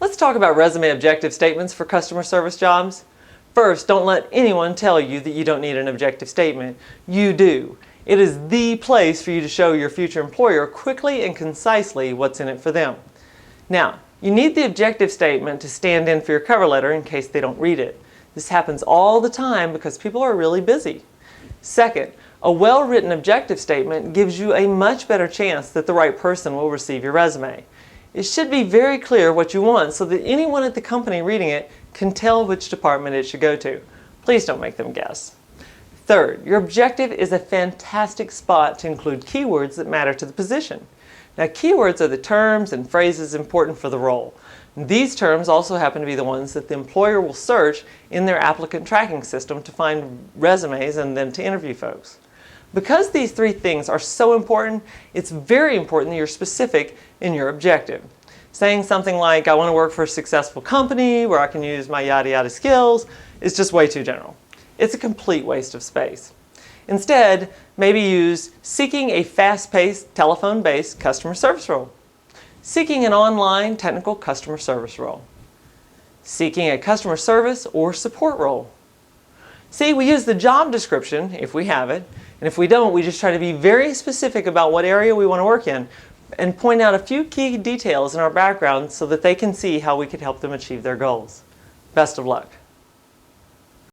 Let's talk about resume objective statements for customer service jobs. First, don't let anyone tell you that you don't need an objective statement. You do. It is the place for you to show your future employer quickly and concisely what's in it for them. Now, you need the objective statement to stand in for your cover letter in case they don't read it. This happens all the time because people are really busy. Second, a well-written objective statement gives you a much better chance that the right person will receive your resume. It should be very clear what you want so that anyone at the company reading it can tell which department it should go to. Please don't make them guess. Third, your objective is a fantastic spot to include keywords that matter to the position. Now, keywords are the terms and phrases important for the role. These terms also happen to be the ones that the employer will search in their applicant tracking system to find resumes and then to interview folks. Because these three things are so important, it's very important that you're specific in your objective. Saying something like, I want to work for a successful company where I can use my yada yada skills is just way too general. It's a complete waste of space. Instead, maybe use seeking a fast-paced, telephone-based customer service role. Seeking an online technical customer service role. Seeking a customer service or support role. See, we use the job description, if we have it, and if we don't, we just try to be very specific about what area we want to work in and point out a few key details in our background so that they can see how we could help them achieve their goals. Best of luck.